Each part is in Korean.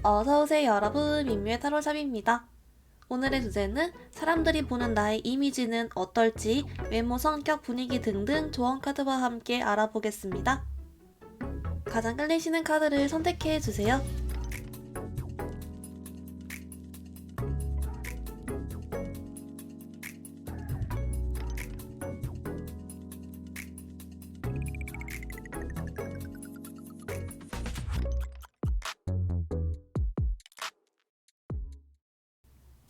어서오세요 여러분, 민묘의 타로샵입니다. 오늘의 주제는 사람들이 보는 나의 이미지는 어떨지 외모, 성격, 분위기 등등 조언 카드와 함께 알아보겠습니다. 가장 끌리시는 카드를 선택해주세요.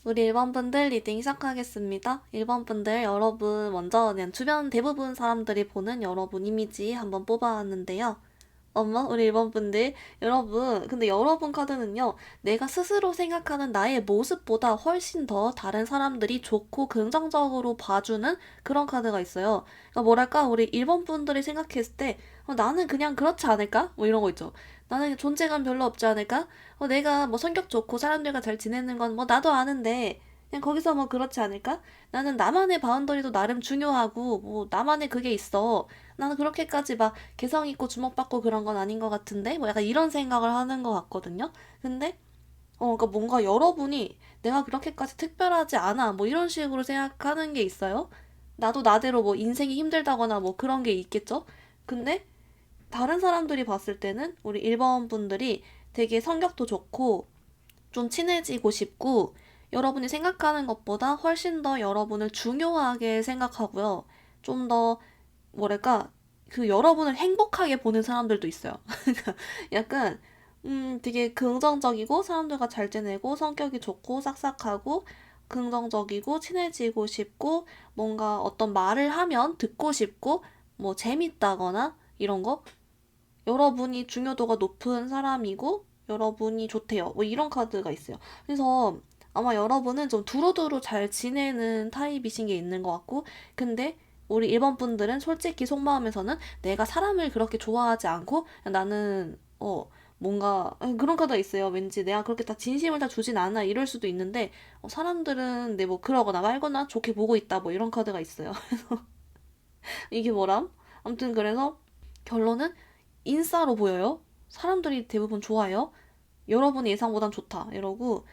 우리 1번분들 리딩 시작하겠습니다. 1번분들 여러분 먼저 그냥 주변 대부분 사람들이 보는 여러분 이미지 한번 뽑아왔는데요. 우리 1번분들 여러분, 근데 여러분 카드는요, 내가 스스로 생각하는 나의 모습보다 훨씬 더 다른 사람들이 좋고 긍정적으로 봐주는 그런 카드가 있어요. 그러니까 뭐랄까, 우리 1번분들이 생각했을 때 나는 그냥 그렇지 않을까? 뭐 이런 거 있죠. 나는 존재감 별로 없지 않을까? 내가 뭐 성격 좋고 사람들과 잘 지내는 건 뭐 나도 아는데 그냥 거기서 뭐 그렇지 않을까? 나는 나만의 바운더리도 나름 중요하고 뭐 나만의 그게 있어. 나는 그렇게까지 막 개성 있고 주목받고 그런 건 아닌 것 같은데 뭐 약간 이런 생각을 하는 것 같거든요. 근데 그러니까 뭔가 여러분이 내가 그렇게까지 특별하지 않아 뭐 이런 식으로 생각하는 게 있어요. 나도 나대로 뭐 인생이 힘들다거나 뭐 그런 게 있겠죠. 근데 다른 사람들이 봤을 때는 우리 1번 분들이 되게 성격도 좋고 좀 친해지고 싶고 여러분이 생각하는 것보다 훨씬 더 여러분을 중요하게 생각하고요. 좀 더 뭐랄까 그 여러분을 행복하게 보는 사람들도 있어요. 약간 되게 긍정적이고 사람들과 잘 지내고 성격이 좋고 싹싹하고 긍정적이고 친해지고 싶고 뭔가 어떤 말을 하면 듣고 싶고 뭐 재밌다거나 이런 거 여러분이 중요도가 높은 사람이고 여러분이 좋대요. 뭐 이런 카드가 있어요. 그래서 아마 여러분은 좀 두루두루 잘 지내는 타입이신 게 있는 것 같고 근데 우리 1번 분들은 솔직히 속마음에서는 내가 사람을 그렇게 좋아하지 않고 나는 뭔가 그런 카드가 있어요. 왠지 내가 그렇게 다 진심을 다 주진 않아 이럴 수도 있는데 사람들은 내 뭐 그러거나 말거나 좋게 보고 있다 뭐 이런 카드가 있어요. 이게 뭐람? 아무튼 그래서 결론은 인싸로 보여요. 사람들이 대부분 좋아해요. 여러분의 예상보단 좋다. 이러고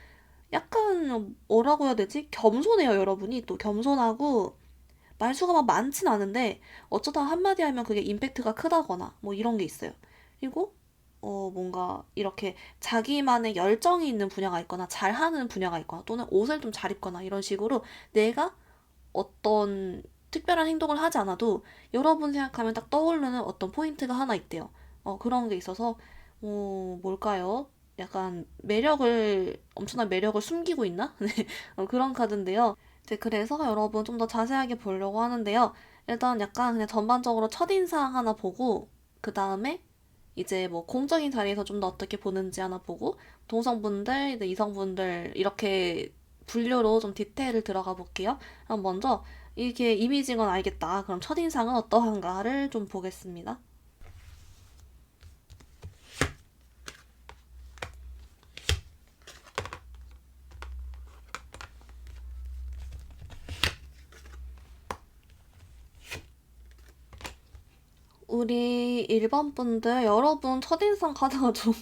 약간 뭐라고 해야 되지? 겸손해요, 여러분이. 또 겸손하고 말수가 막 많진 않은데 어쩌다 한마디 하면 그게 임팩트가 크다거나 뭐 이런 게 있어요. 그리고 뭔가 이렇게 자기만의 열정이 있는 분야가 있거나 잘하는 분야가 있거나 또는 옷을 좀 잘 입거나 이런 식으로 내가 어떤 특별한 행동을 하지 않아도 여러분 생각하면 딱 떠오르는 어떤 포인트가 하나 있대요. 그런 게 있어서, 뭘까요? 약간 엄청난 매력을 숨기고 있나? 네, 그런 카드인데요. 이제 그래서 여러분 좀 더 자세하게 보려고 하는데요. 일단 약간 그냥 전반적으로 첫인상 하나 보고, 그 다음에 이제 뭐 공적인 자리에서 좀 더 어떻게 보는지 하나 보고, 동성분들, 이제 이성분들, 이렇게 분류로 좀 디테일을 들어가 볼게요. 그럼 먼저 이게 이미지인 건 알겠다. 그럼 첫인상은 어떠한가를 좀 보겠습니다. 우리 1번 분들 여러분 첫인상 카드가 좀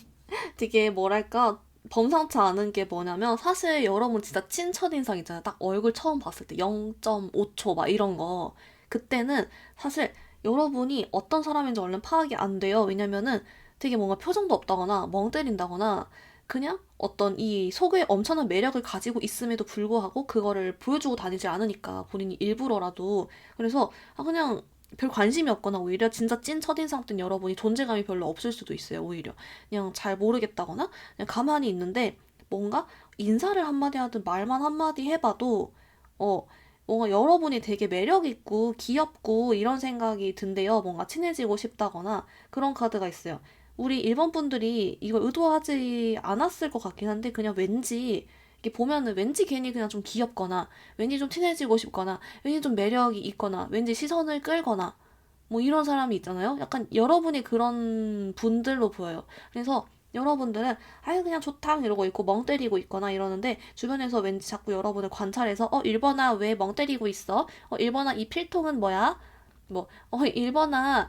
되게 뭐랄까 범상치 않은 게 뭐냐면 사실 여러분 진짜 찐 첫인상 있잖아요. 딱 얼굴 처음 봤을 때 0.5초 막 이런 거. 그때는 사실 여러분이 어떤 사람인지 얼른 파악이 안 돼요. 왜냐면은 되게 뭔가 표정도 없다거나 멍 때린다거나 그냥 어떤 이 속에 엄청난 매력을 가지고 있음에도 불구하고 그거를 보여주고 다니지 않으니까 본인이 일부러라도 그래서 그냥 별 관심이 없거나 오히려 진짜 찐 첫인상 땐 여러분이 존재감이 별로 없을 수도 있어요. 오히려 그냥 잘 모르겠다거나 그냥 가만히 있는데 뭔가 인사를 한마디 하든 말만 한마디 해봐도 어 뭔가 여러분이 되게 매력 있고 귀엽고 이런 생각이 든대요. 뭔가 친해지고 싶다거나 그런 카드가 있어요. 우리 일본 분들이 이걸 의도하지 않았을 것 같긴 한데 그냥 왠지 이게 보면은 왠지 괜히 그냥 좀 귀엽거나 왠지 좀 친해지고 싶거나 왠지 좀 매력이 있거나 왠지 시선을 끌거나 뭐 이런 사람이 있잖아요. 약간 여러분이 그런 분들로 보여요. 그래서 여러분들은 아유 그냥 좋다 이러고 있고 멍 때리고 있거나 이러는데 주변에서 왠지 자꾸 여러분을 관찰해서 1번아 왜 멍 때리고 있어? 1번아 이 필통은 뭐야? 뭐, 1번아,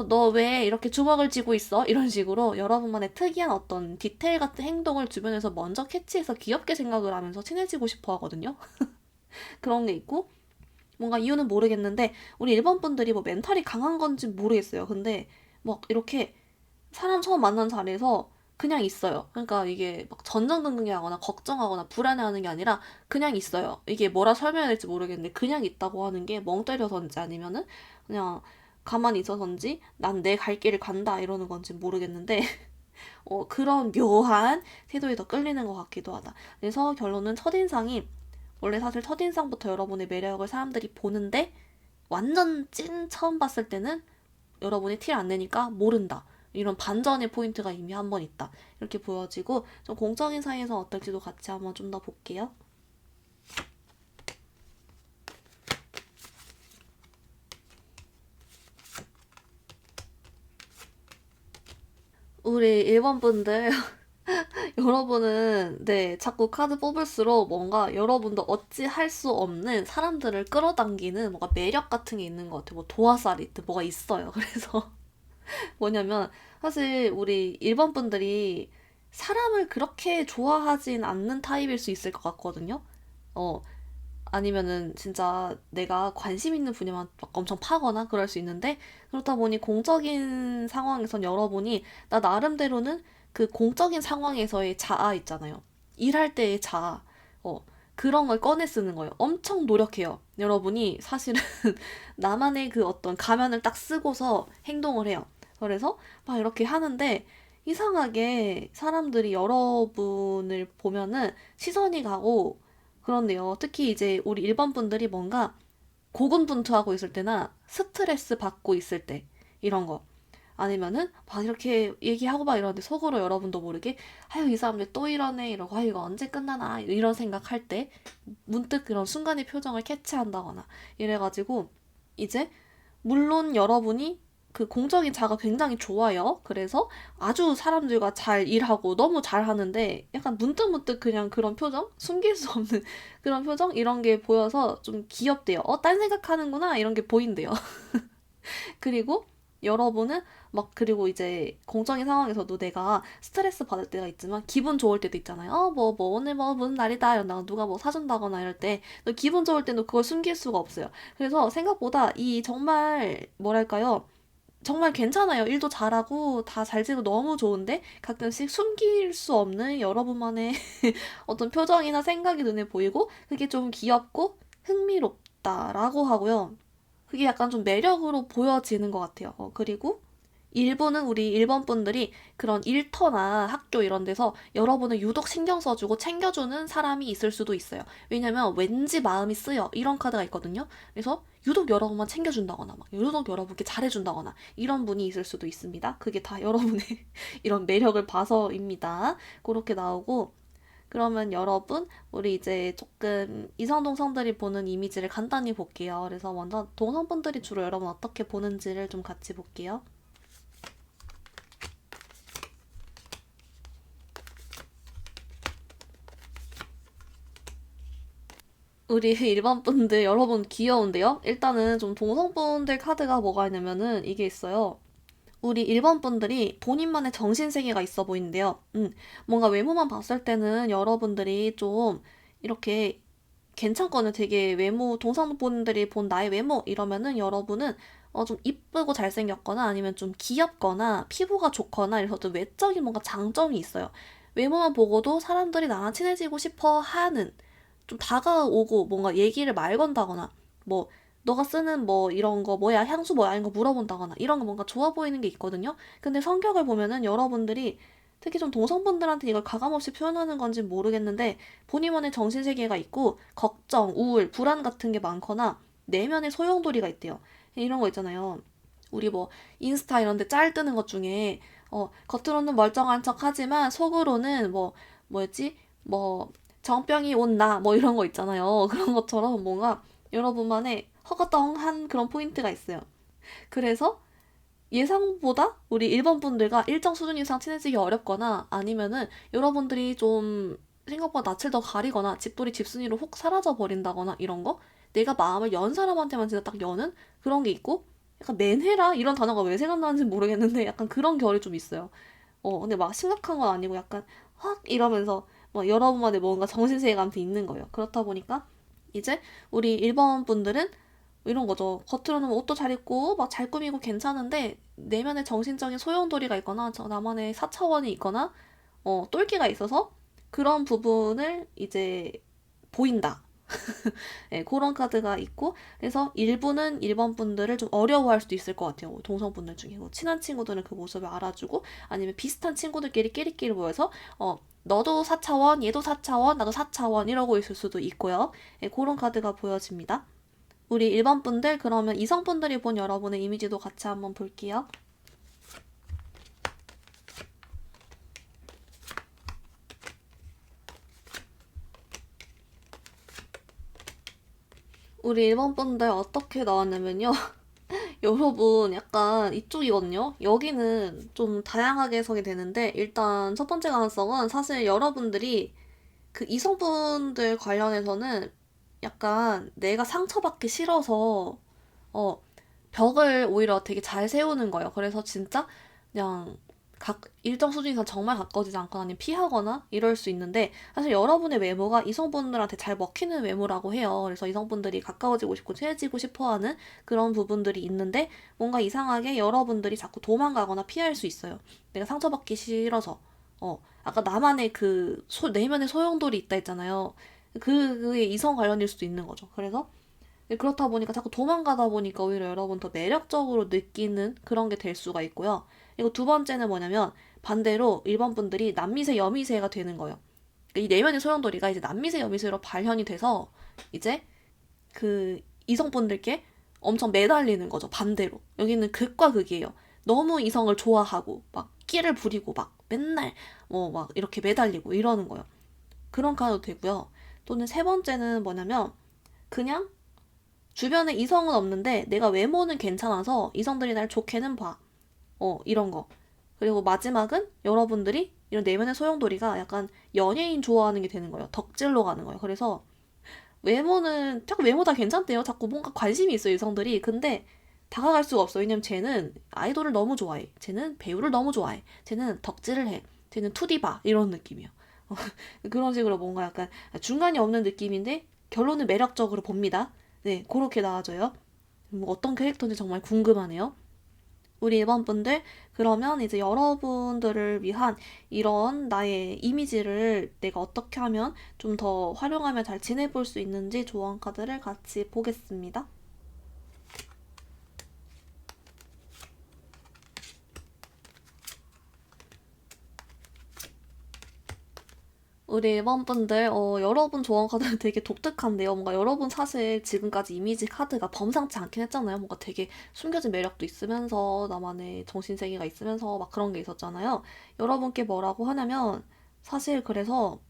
너 왜 이렇게 주먹을 쥐고 있어? 이런 식으로 여러분만의 특이한 어떤 디테일 같은 행동을 주변에서 먼저 캐치해서 귀엽게 생각을 하면서 친해지고 싶어 하거든요. 그런 게 있고, 뭔가 이유는 모르겠는데, 우리 일본 분들이 뭐 멘탈이 강한 건지 모르겠어요. 근데, 막 이렇게 사람 처음 만난 자리에서 그냥 있어요. 그러니까 이게 막 전전긍긍해하거나 걱정하거나 불안해하는 게 아니라 그냥 있어야 이게 뭐라 설명해야 될지 모르겠는데 그냥 있다고 하는 게 멍 때려서인지 아니면은 그냥 가만히 있어서인지 난 내 갈 길을 간다 이러는 건지 모르겠는데 그런 묘한 태도에 더 끌리는 것 같기도 하다. 그래서 결론은 첫인상이 원래 사실 첫인상부터 여러분의 매력을 사람들이 보는데 완전 찐 처음 봤을 때는 여러분이 티를 안 내니까 모른다. 이런 반전의 포인트가 이미 한 번 있다. 이렇게 보여지고 좀 공적인 사이에서 어떨지도 같이 한번 좀 더 볼게요. 우리 일본 분들 여러분은 네 자꾸 카드 뽑을수록 뭔가 여러분도 어찌할 수 없는 사람들을 끌어당기는 뭔가 매력 같은 게 있는 것 같아요. 뭐 도화살이든 뭐가 있어요. 그래서 뭐냐면 사실 우리 일본 분들이 사람을 그렇게 좋아하진 않는 타입일 수 있을 것 같거든요. 어, 아니면은 진짜 내가 관심 있는 분야만 막 엄청 파거나 그럴 수 있는데 그렇다 보니 공적인 상황에선 여러분이 나 나름대로는 그 공적인 상황에서의 자아 있잖아요. 일할 때의 자아. 어, 그런 걸 꺼내 쓰는 거예요. 엄청 노력해요. 여러분이 사실은 나만의 그 어떤 가면을 딱 쓰고서 행동을 해요. 그래서 막 이렇게 하는데 이상하게 사람들이 여러분을 보면은 시선이 가고 그런데요. 특히 이제 우리 일반 분들이 뭔가 고군분투하고 있을 때나 스트레스 받고 있을 때 이런 거 아니면은 막 이렇게 얘기하고 막 이러는데 속으로 여러분도 모르게 아유 이 사람들 또 이러네 이러고 아유 이거 언제 끝나나 이런 생각할 때 문득 그런 순간의 표정을 캐치한다거나 이래가지고 이제 물론 여러분이 그 공적인 자가 굉장히 좋아요. 그래서 아주 사람들과 잘 일하고 너무 잘 하는데 약간 문득문득 그냥 그런 표정? 숨길 수 없는 그런 표정? 이런 게 보여서 좀 귀엽대요. 딴 생각하는구나. 이런 게 보인대요. 그리고 여러분은 막 그리고 이제 공적인 상황에서도 내가 스트레스 받을 때가 있지만 기분 좋을 때도 있잖아요. 뭐 오늘 뭐 무슨 날이다 이런다가 누가 뭐 사준다거나 이럴 때 기분 좋을 때도 그걸 숨길 수가 없어요. 그래서 생각보다 이 정말 뭐랄까요? 정말 괜찮아요. 일도 잘하고 다 잘 지고 너무 좋은데 가끔씩 숨길 수 없는 여러분만의 어떤 표정이나 생각이 눈에 보이고 그게 좀 귀엽고 흥미롭다라고 하고요. 그게 약간 좀 매력으로 보여지는 것 같아요. 그리고 일부는 우리 일본 분들이 그런 일터나 학교 이런 데서 여러분을 유독 신경 써주고 챙겨주는 사람이 있을 수도 있어요. 왜냐면 왠지 마음이 쓰여 이런 카드가 있거든요. 그래서 유독 여러분만 챙겨준다거나 막 유독 여러분께 잘해준다거나 이런 분이 있을 수도 있습니다. 그게 다 여러분의 이런 매력을 봐서입니다. 그렇게 나오고 그러면 여러분, 우리 이제 조금 이성 동성들이 보는 이미지를 간단히 볼게요. 그래서 먼저 동성분들이 주로 여러분 어떻게 보는지를 좀 같이 볼게요. 우리 일반 분들 여러분 귀여운데요? 일단은 좀 동성분들 카드가 뭐가 있냐면은 이게 있어요. 우리 일본 분들이 본인만의 정신세계가 있어 보이는데요. 뭔가 외모만 봤을 때는 여러분들이 좀 이렇게 괜찮거든요. 되게 외모, 동성분들이 본 나의 외모 이러면은 여러분은 좀 이쁘고 잘생겼거나 아니면 좀 귀엽거나 피부가 좋거나 이래서 좀 외적인 뭔가 장점이 있어요. 외모만 보고도 사람들이 나랑 친해지고 싶어 하는 좀 다가오고 뭔가 얘기를 말 건다거나 뭐 너가 쓰는 뭐 이런 거 뭐야 향수 뭐야 이런 거 물어본다거나 이런 거 뭔가 좋아 보이는 게 있거든요. 근데 성격을 보면은 여러분들이 특히 좀 동성분들한테 이걸 가감없이 표현하는 건지 모르겠는데 본인만의 정신세계가 있고 걱정, 우울, 불안 같은 게 많거나 내면의 소용돌이가 있대요. 이런 거 있잖아요. 우리 뭐 인스타 이런 데 짤 뜨는 것 중에 겉으로는 멀쩡한 척 하지만 속으로는 뭐였지? 뭐 정병이 온 나 뭐 이런 거 있잖아요. 그런 것처럼 뭔가 여러분만의 허거덩한 그런 포인트가 있어요. 그래서 예상보다 우리 일본 분들과 일정 수준 이상 친해지기 어렵거나 아니면은 여러분들이 좀 생각보다 낯을 더 가리거나 집돌이 집순이로 혹 사라져 버린다거나 이런 거 내가 마음을 연 사람한테만 진짜 딱 여는 그런 게 있고 약간 맨해라 이런 단어가 왜 생각나는지 모르겠는데 약간 그런 결이 좀 있어요. 근데 막 심각한 건 아니고 약간 확 이러면서 뭐 여러분만의 뭔가 정신세계감이 있는 거예요. 그렇다 보니까 이제 우리 1번 분들은 이런 거죠. 겉으로는 뭐 옷도 잘 입고 막 잘 꾸미고 괜찮은데 내면에 정신적인 소용돌이가 있거나 나만의 사차원이 있거나 똘끼가 있어서 그런 부분을 이제 보인다. 네, 그런 카드가 있고 그래서 일부는 1번 분들을 좀 어려워할 수도 있을 것 같아요. 뭐 동성분들 중에 뭐 친한 친구들은 그 모습을 알아주고 아니면 비슷한 친구들끼리 끼리끼리 모여서 너도 4차원, 얘도 4차원, 나도 4차원 이러고 있을 수도 있고요. 네, 그런 카드가 보여집니다. 우리 1번 분들 그러면 이성분들이 본 여러분의 이미지도 같이 한번 볼게요. 우리 1번 분들 어떻게 나왔냐면요. 여러분 약간 이쪽이거든요. 여기는 좀 다양하게 해석이 되는데 일단 첫 번째 가능성은 사실 여러분들이 그 이성분들 관련해서는 약간 내가 상처받기 싫어서 어 벽을 오히려 되게 잘 세우는 거예요. 그래서 진짜 그냥 일정 수준 이상 정말 가까워지지 않거나 아니면 피하거나 이럴 수 있는데 사실 여러분의 외모가 이성분들한테 잘 먹히는 외모라고 해요. 그래서 이성분들이 가까워지고 싶고 친해지고 싶어하는 그런 부분들이 있는데 뭔가 이상하게 여러분들이 자꾸 도망가거나 피할 수 있어요. 내가 상처받기 싫어서. 아까 나만의 내면의 소용돌이 있다 했잖아요. 그게 이성 관련일 수도 있는 거죠. 그래서 그렇다 보니까 자꾸 도망가다 보니까 오히려 여러분 더 매력적으로 느끼는 그런 게 될 수가 있고요. 그리고 두 번째는 뭐냐면 반대로 1번 분들이 남미세 여미세가 되는 거예요. 이 내면의 소용돌이가 이제 남미세 여미세로 발현이 돼서 이제 그 이성분들께 엄청 매달리는 거죠. 반대로. 여기는 극과 극이에요. 너무 이성을 좋아하고 막 끼를 부리고 막 맨날 막 이렇게 매달리고 이러는 거예요. 그런 카드도 되고요. 또는 세 번째는 뭐냐면 그냥 주변에 이성은 없는데 내가 외모는 괜찮아서 이성들이 날 좋게는 봐. 이런 거. 그리고 마지막은 여러분들이 이런 내면의 소용돌이가 약간 연예인 좋아하는 게 되는 거예요. 덕질로 가는 거예요. 그래서 외모는 자꾸 외모 다 괜찮대요. 자꾸 뭔가 관심이 있어요, 이성들이. 근데 다가갈 수가 없어. 왜냐면 쟤는 아이돌을 너무 좋아해. 쟤는 배우를 너무 좋아해. 쟤는 덕질을 해. 쟤는 투디바 이런 느낌이에요. 그런 식으로 뭔가 약간 중간이 없는 느낌인데 결론은 매력적으로 봅니다. 네, 그렇게 나와줘요. 뭐 어떤 캐릭터인지 정말 궁금하네요. 우리 1번 분들, 그러면 이제 여러분들을 위한 이런 나의 이미지를 내가 어떻게 하면 좀 더 활용하면 잘 지내볼 수 있는지 조언 카드를 같이 보겠습니다. 우리 1번 분들, 여러분 조언 카드는 되게 독특한데요. 뭔가 여러분 사실 지금까지 이미지 카드가 범상치 않긴 했잖아요. 뭔가 되게 숨겨진 매력도 있으면서, 나만의 정신세계가 있으면서 막 그런 게 있었잖아요. 여러분께 뭐라고 하냐면, 사실 그래서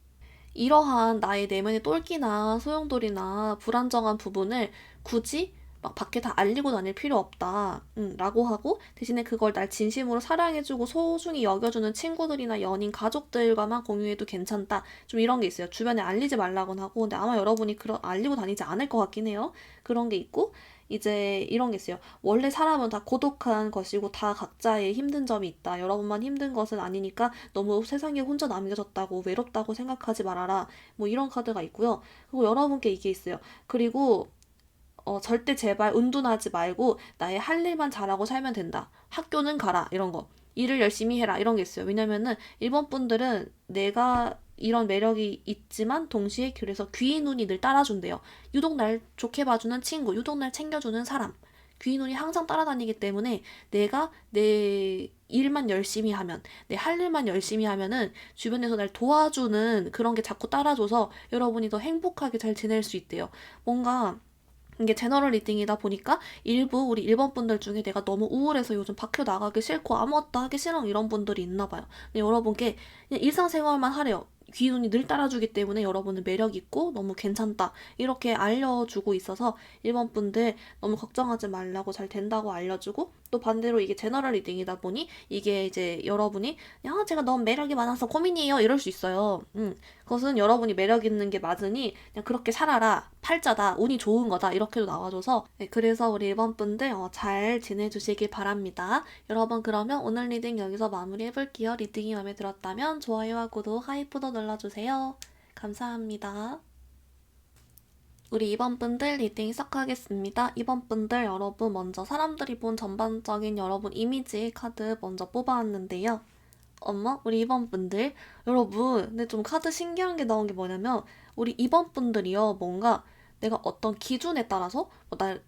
이러한 나의 내면의 똘끼나 소용돌이나 불안정한 부분을 굳이 막 밖에 다 알리고 다닐 필요 없다. 라고 하고 대신에 그걸 날 진심으로 사랑해주고 소중히 여겨주는 친구들이나 연인, 가족들과만 공유해도 괜찮다. 좀 이런 게 있어요. 주변에 알리지 말라고는 하고 근데 아마 여러분이 알리고 다니지 않을 것 같긴 해요. 그런 게 있고 이제 이런 게 있어요. 원래 사람은 다 고독한 것이고 다 각자의 힘든 점이 있다. 여러분만 힘든 것은 아니니까 너무 세상에 혼자 남겨졌다고 외롭다고 생각하지 말아라. 뭐 이런 카드가 있고요. 그리고 여러분께 이게 있어요. 그리고 절대 제발 은둔하지 말고 나의 할 일만 잘하고 살면 된다. 학교는 가라. 이런 거. 일을 열심히 해라. 이런 게 있어요. 왜냐면은 일본 분들은 내가 이런 매력이 있지만 동시에 그래서 귀인 눈이 늘 따라준대요. 유독 날 좋게 봐주는 친구, 유독 날 챙겨주는 사람. 귀인 눈이 항상 따라다니기 때문에 내가 내 일만 열심히 하면, 내 할 일만 열심히 하면은 주변에서 날 도와주는 그런 게 자꾸 따라줘서 여러분이 더 행복하게 잘 지낼 수 있대요. 뭔가 이게 제너럴 리딩이다 보니까 일부 우리 1번 분들 중에 내가 너무 우울해서 요즘 밖에 나가기 싫고 아무것도 하기 싫어 이런 분들이 있나 봐요. 근데 여러분께 그냥 일상생활만 하래요. 귀눈이 늘 따라주기 때문에 여러분은 매력 있고 너무 괜찮다 이렇게 알려주고 있어서 1번 분들 너무 걱정하지 말라고 잘 된다고 알려주고, 또 반대로 이게 제너럴 리딩이다 보니 이게 이제 여러분이 야 제가 너무 매력이 많아서 고민이에요 이럴 수 있어요. 그것은 여러분이 매력 있는 게 맞으니 그냥 그렇게 살아라, 팔자다, 운이 좋은 거다 이렇게도 나와줘서, 네, 그래서 우리 1번 분들 잘 지내주시길 바랍니다. 여러분 그러면 오늘 리딩 여기서 마무리해볼게요. 리딩이 마음에 들었다면 좋아요와 구독, 하이프도 눌러주세요. 감사합니다. 우리 2번 분들 리딩 시작하겠습니다. 2번 분들 여러분 먼저 사람들이 본 전반적인 여러분 이미지 카드 먼저 뽑아왔는데요. 우리 2번 분들 여러분, 근데 좀 카드 신기한 게 나온 게 뭐냐면 우리 2번 분들이요, 뭔가 내가 어떤 기준에 따라서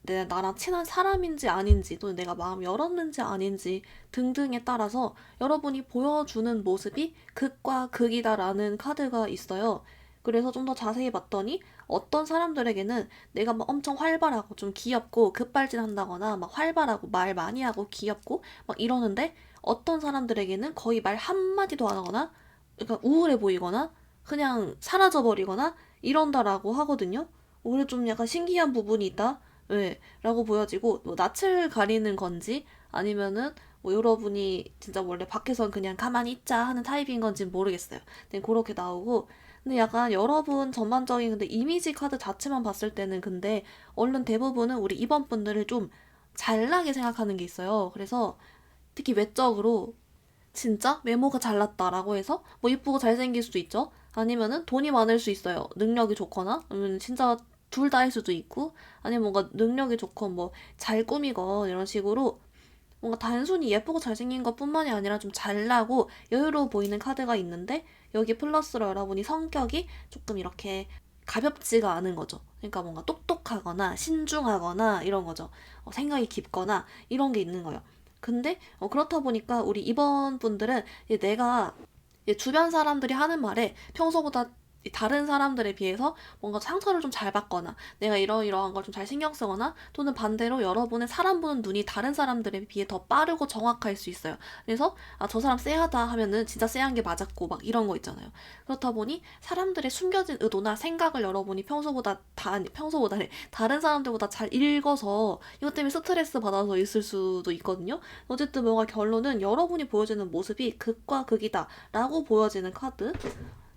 나랑 친한 사람인지 아닌지, 또는 내가 마음 열었는지 아닌지 등등에 따라서 여러분이 보여주는 모습이 극과 극이다라는 카드가 있어요. 그래서 좀 더 자세히 봤더니 어떤 사람들에게는 내가 막 엄청 활발하고 좀 귀엽고 급발진한다거나 막 활발하고 말 많이 하고 귀엽고 막 이러는데, 어떤 사람들에게는 거의 말 한마디도 안 하거나 그러니까 우울해 보이거나 그냥 사라져버리거나 이런다라고 하거든요. 오히려 좀 약간 신기한 부분이 있다? 네, 라고 보여지고, 뭐 낯을 가리는 건지 아니면은 뭐 여러분이 진짜 원래 밖에선 그냥 가만히 있자 하는 타입인 건지는 모르겠어요. 근데 그렇게 나오고, 근데 약간 여러분 전반적인 근데 이미지 카드 자체만 봤을 때는 근데 얼른 대부분은 우리 2번 분들을 좀 잘나게 생각하는 게 있어요. 그래서 특히 외적으로 진짜 외모가 잘났다라고 해서 뭐 이쁘고 잘생길 수도 있죠. 아니면은 돈이 많을 수 있어요. 능력이 좋거나, 아니면 진짜 둘 다일 수도 있고, 아니면 뭔가 능력이 좋고 뭐 잘 꾸미건 이런 식으로 뭔가 단순히 예쁘고 잘생긴 것뿐만이 아니라 좀 잘나고 여유로워 보이는 카드가 있는데, 여기 플러스로 여러분이 성격이 조금 이렇게 가볍지가 않은 거죠. 그러니까 뭔가 똑똑하거나 신중하거나 이런 거죠. 생각이 깊거나 이런 게 있는 거예요. 근데 그렇다 보니까 우리 이번 분들은 내가 주변 사람들이 하는 말에 평소보다 다른 사람들에 비해서 뭔가 상처를 좀 잘 받거나 내가 이러이러한 걸 좀 잘 신경 쓰거나, 또는 반대로 여러분의 사람 보는 눈이 다른 사람들에 비해 더 빠르고 정확할 수 있어요. 그래서 저 사람 쎄하다 하면은 진짜 쎄한 게 맞았고 막 이런 거 있잖아요. 그렇다 보니 사람들의 숨겨진 의도나 생각을 여러분이 평소보다는 다른 사람들보다 잘 읽어서 이것 때문에 스트레스 받아서 있을 수도 있거든요. 어쨌든 뭔가 결론은 여러분이 보여주는 모습이 극과 극이다 라고 보여지는 카드.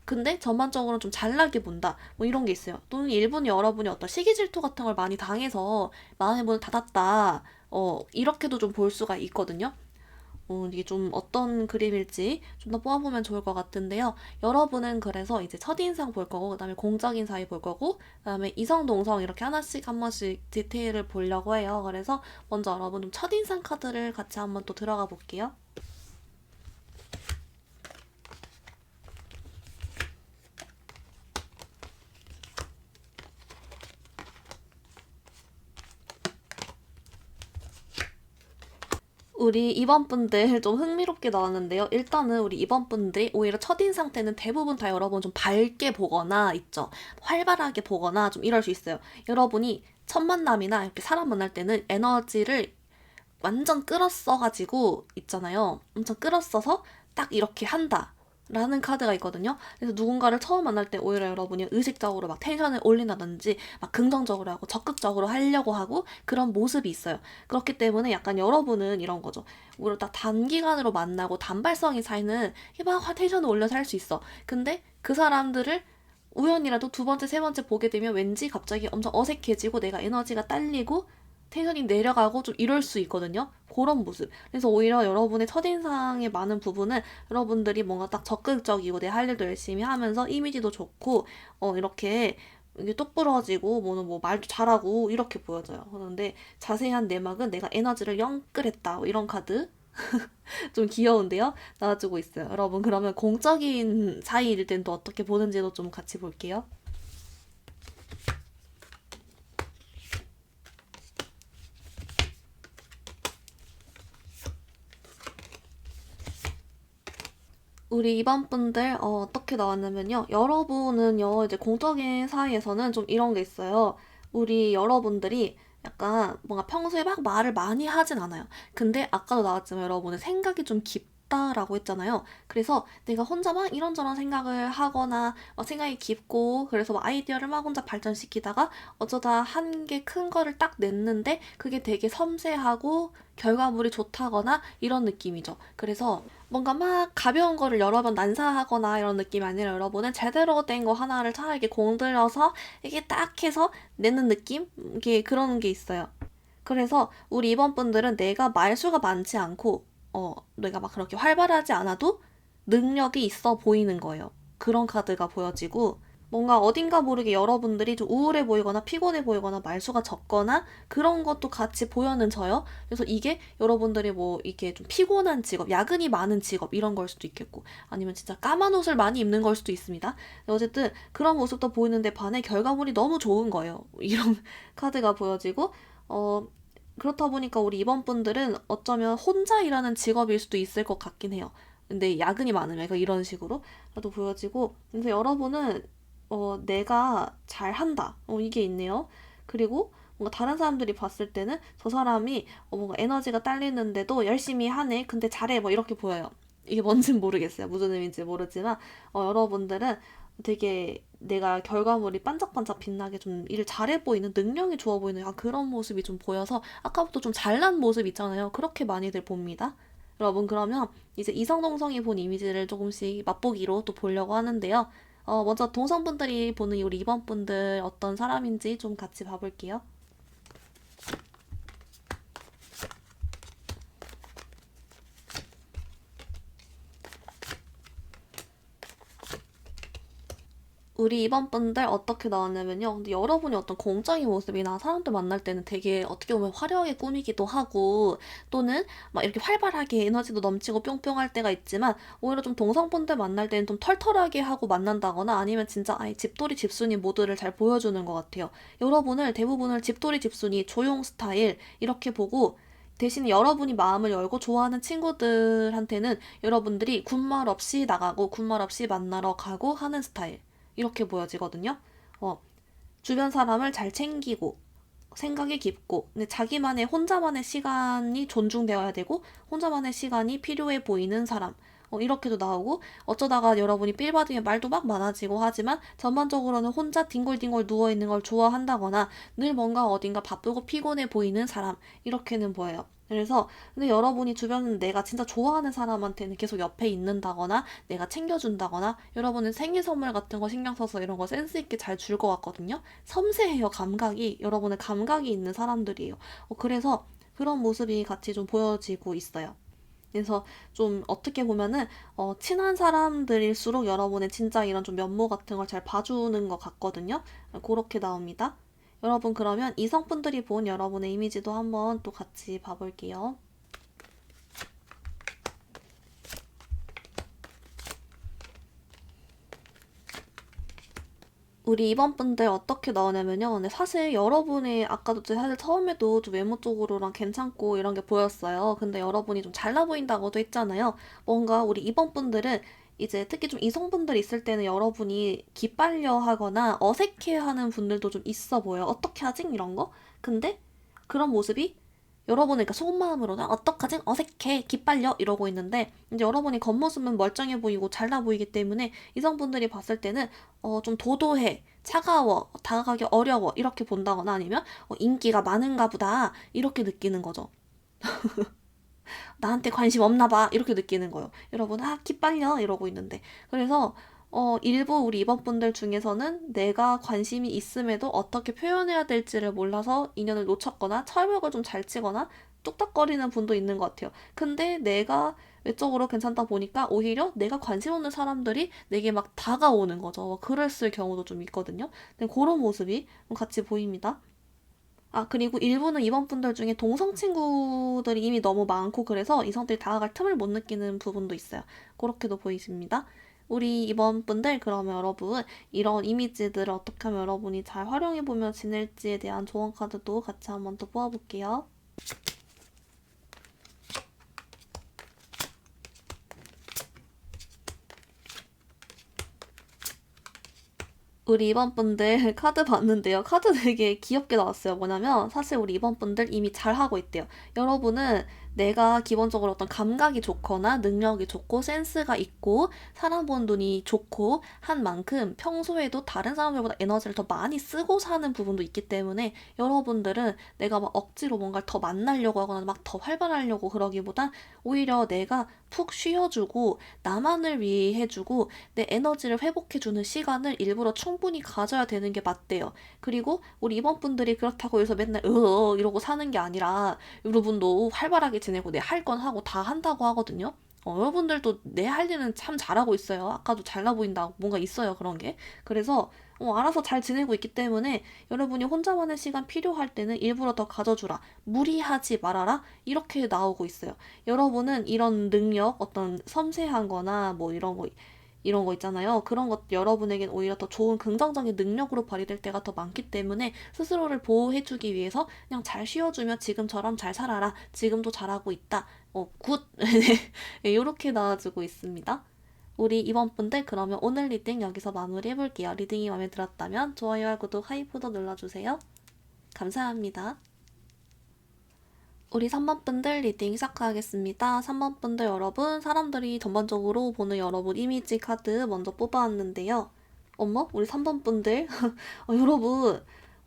근데 전반적으로는 좀 잘나게 본다 뭐 이런 게 있어요. 또는 일본 여러분이 어떤 시기 질투 같은 걸 많이 당해서 마음의 문을 닫았다, 이렇게도 좀 볼 수가 있거든요. 이게 좀 어떤 그림일지 좀 더 뽑아보면 좋을 것 같은데요. 여러분은 그래서 이제 첫인상 볼 거고, 그 다음에 공적인 사이 볼 거고, 그 다음에 이성 동성 이렇게 하나씩 한 번씩 디테일을 보려고 해요. 그래서 먼저 여러분 좀 첫인상 카드를 같이 한번 또 들어가 볼게요. 우리 2번 분들 좀 흥미롭게 나왔는데요. 일단은 우리 2번 분들이 오히려 첫인상 때는 대부분 다 여러분 좀 밝게 보거나 있죠. 활발하게 보거나 좀 이럴 수 있어요. 여러분이 첫 만남이나 이렇게 사람 만날 때는 에너지를 완전 끌었어가지고 있잖아요. 엄청 끌었어서 딱 이렇게 한다 라는 카드가 있거든요. 그래서 누군가를 처음 만날 때 오히려 여러분이 의식적으로 막 텐션을 올린다든지 막 긍정적으로 하고 적극적으로 하려고 하고 그런 모습이 있어요. 그렇기 때문에 약간 여러분은 이런 거죠. 오히려 딱 단기간으로 만나고 단발성이 차이는 막 텐션을 올려서 할 수 있어. 근데 그 사람들을 우연이라도 두 번째, 세 번째 보게 되면 왠지 갑자기 엄청 어색해지고 내가 에너지가 딸리고 텐션이 내려가고 좀 이럴 수 있거든요. 그런 모습. 그래서 오히려 여러분의 첫인상의 많은 부분은 여러분들이 뭔가 딱 적극적이고 내 할 일도 열심히 하면서 이미지도 좋고 이렇게 이게 똑부러지고 뭐 말도 잘하고 이렇게 보여져요. 그런데 자세한 내막은 내가 에너지를 영끌했다 뭐 이런 카드. 좀 귀여운데요? 나와주고 있어요. 여러분 그러면 공적인 사이일 땐 또 어떻게 보는지도 좀 같이 볼게요. 우리 2번 분들 어떻게 나왔냐면요. 여러분은요, 이제 공적인 사이에서는 좀 이런 게 있어요. 우리 여러분들이 약간 뭔가 평소에 막 말을 많이 하진 않아요. 근데 아까도 나왔지만 여러분은 생각이 좀 깊다. 같다라고 했잖아요. 그래서 내가 혼자 막 이런저런 생각을 하거나 생각이 깊고 그래서 막 아이디어를 막 혼자 발전시키다가 어쩌다 한 개 큰 거를 딱 냈는데 그게 되게 섬세하고 결과물이 좋다거나 이런 느낌이죠. 그래서 뭔가 막 가벼운 거를 여러 번 난사하거나 이런 느낌이 아니라 여러분은 제대로 된 거 하나를 차라리 이렇게 공들여서 이게 딱 해서 내는 느낌? 이게 그런 게 있어요. 그래서 우리 이번 분들은 내가 말수가 많지 않고, 내가 막 그렇게 활발하지 않아도 능력이 있어 보이는 거예요. 그런 카드가 보여지고, 뭔가 어딘가 모르게 여러분들이 좀 우울해 보이거나 피곤해 보이거나 말수가 적거나 그런 것도 같이 보여는 져요. 그래서 이게 여러분들이 뭐 이게 좀 피곤한 직업, 야근이 많은 직업 이런 걸 수도 있겠고 아니면 진짜 까만 옷을 많이 입는 걸 수도 있습니다. 어쨌든 그런 모습도 보이는데 반해 결과물이 너무 좋은 거예요. 이런 카드가 보여지고 어 그렇다 보니까 우리 이번 분들은 어쩌면 혼자 일하는 직업일 수도 있을 것 같긴 해요. 근데 야근이 많으면 이런 식으로 또 보여지고 그래서 여러분은 내가 잘한다. 이게 있네요. 그리고 뭔가 다른 사람들이 봤을 때는 저 사람이 뭔가 에너지가 딸리는데도 열심히 하네. 근데 잘해. 뭐 이렇게 보여요. 이게 뭔진 모르겠어요. 무슨 의미인지 모르지만 여러분들은 되게 내가 결과물이 반짝반짝 빛나게 좀 일을 잘해 보이는 능력이 좋아 보이는 그런 모습이 좀 보여서 아까부터 좀 잘난 모습 있잖아요. 그렇게 많이들 봅니다. 여러분 그러면 이제 이성동성이 본 이미지를 조금씩 맛보기로 또 보려고 하는데요. 먼저 동성분들이 보는 우리 2번 분들 어떤 사람인지 좀 같이 봐볼게요. 우리 이번 분들 어떻게 나왔냐면요. 근데 여러분이 어떤 공적인 모습이나 사람들 만날 때는 되게 어떻게 보면 화려하게 꾸미기도 하고 또는 막 이렇게 활발하게 에너지도 넘치고 뿅뿅할 때가 있지만 오히려 좀 동성분들 만날 때는 좀 털털하게 하고 만난다거나 아니면 진짜 아예 집돌이 집순이 모드를 잘 보여주는 것 같아요. 여러분을 대부분을 집돌이 집순이 조용 스타일 이렇게 보고 대신 여러분이 마음을 열고 좋아하는 친구들한테는 여러분들이 군말 없이 나가고 군말 없이 만나러 가고 하는 스타일. 이렇게 보여지거든요. 어, 주변 사람을 잘 챙기고 생각이 깊고 근데 자기만의 혼자만의 시간이 존중되어야 되고 혼자만의 시간이 필요해 보이는 사람 이렇게도 나오고 어쩌다가 여러분이 필 받으면 말도 막 많아지고 하지만 전반적으로는 혼자 뒹굴뒹굴 누워있는 걸 좋아한다거나 늘 뭔가 어딘가 바쁘고 피곤해 보이는 사람 이렇게는 보여요. 그래서 근데 여러분이 주변은 내가 진짜 좋아하는 사람한테는 계속 옆에 있는다거나 내가 챙겨준다거나 여러분은 생일 선물 같은 거 신경 써서 이런 거 센스 있게 잘 줄 것 같거든요. 섬세해요, 감각이. 여러분의 감각이 있는 사람들이에요. 그래서 그런 모습이 같이 좀 보여지고 있어요. 그래서 좀 어떻게 보면은 친한 사람들일수록 여러분의 진짜 이런 좀 면모 같은 걸 잘 봐주는 것 같거든요. 그렇게 나옵니다. 여러분 그러면 이성분들이 본 여러분의 이미지도 한번 또 같이 봐볼게요. 우리 이번 분들 어떻게 나오냐면요. 근데 사실 여러분이 아까도 사실 처음에도 좀 외모 쪽으로랑 괜찮고 이런 게 보였어요. 근데 여러분이 좀 잘나 보인다고도 했잖아요. 뭔가 우리 이번 분들은 이제 특히 좀 이성분들 있을 때는 여러분이 기빨려 하거나 어색해 하는 분들도 좀 있어 보여요. 어떻게 하지? 이런 거? 근데 그런 모습이 여러분은 그러니까 속마음으로는 어떡하지? 어색해, 기빨려 이러고 있는데 이제 여러분이 겉모습은 멀쩡해 보이고 잘나 보이기 때문에 이성분들이 봤을 때는 좀 도도해, 차가워, 다가가기 어려워 이렇게 본다거나 아니면 인기가 많은가 보다 이렇게 느끼는 거죠. 나한테 관심 없나 봐 이렇게 느끼는 거예요. 여러분 기빨려 이러고 있는데 그래서 일부 우리 이번 분들 중에서는 내가 관심이 있음에도 어떻게 표현해야 될지를 몰라서 인연을 놓쳤거나 철벽을 좀 잘 치거나 뚝딱거리는 분도 있는 것 같아요. 근데 내가 외적으로 괜찮다 보니까 오히려 내가 관심 없는 사람들이 내게 막 다가오는 거죠. 그랬을 경우도 좀 있거든요. 근데 그런 모습이 같이 보입니다. 그리고 일부는 이번 분들 중에 동성 친구들이 이미 너무 많고 그래서 이성들이 다가갈 틈을 못 느끼는 부분도 있어요. 그렇게도 보이십니다. 우리 이번 분들 그러면 여러분 이런 이미지들을 어떻게 하면 여러분이 잘 활용해보면 지낼지에 대한 조언 카드도 같이 한번 또 뽑아볼게요. 우리 이번 분들 카드 봤는데요. 카드 되게 귀엽게 나왔어요. 뭐냐면 사실 우리 이번 분들 이미 잘하고 있대요. 여러분은 내가 기본적으로 어떤 감각이 좋거나 능력이 좋고 센스가 있고 사람 보는 눈이 좋고 한 만큼 평소에도 다른 사람들보다 에너지를 더 많이 쓰고 사는 부분도 있기 때문에 여러분들은 내가 막 억지로 뭔가를 더 만나려고 하거나 막 더 활발하려고 그러기보단 오히려 내가 푹 쉬어주고 나만을 위해 해주고 내 에너지를 회복해주는 시간을 일부러 충분히 가져야 되는 게 맞대요. 그리고 우리 이번분들이 그렇다고 해서 맨날 이러고 사는 게 아니라 여러분도 활발하게 지내고 내 할 건 하고 다 한다고 하거든요. 여러분들도 내 할 일은 참 잘하고 있어요. 아까도 잘나 보인다고 뭔가 있어요, 그런 게. 그래서 알아서 잘 지내고 있기 때문에 여러분이 혼자만의 시간 필요할 때는 일부러 더 가져주라. 무리하지 말아라. 이렇게 나오고 있어요. 여러분은 이런 능력, 어떤 섬세한 거나 뭐 이런 거 있잖아요. 그런 것 여러분에겐 오히려 더 좋은 긍정적인 능력으로 발휘될 때가 더 많기 때문에 스스로를 보호해주기 위해서 그냥 잘 쉬어주며 지금처럼 잘 살아라. 지금도 잘하고 있다. 굿. 이렇게 나와주고 있습니다. 우리 이번 분들 그러면 오늘 리딩 여기서 마무리해볼게요. 리딩이 마음에 들었다면 좋아요와 구독, 하이프도 눌러주세요. 감사합니다. 우리 3번 분들 리딩 시작하겠습니다. 3번 분들 여러분, 사람들이 전반적으로 보는 여러분 이미지 카드 먼저 뽑아왔는데요. 어머, 우리 3번 분들. 여러분,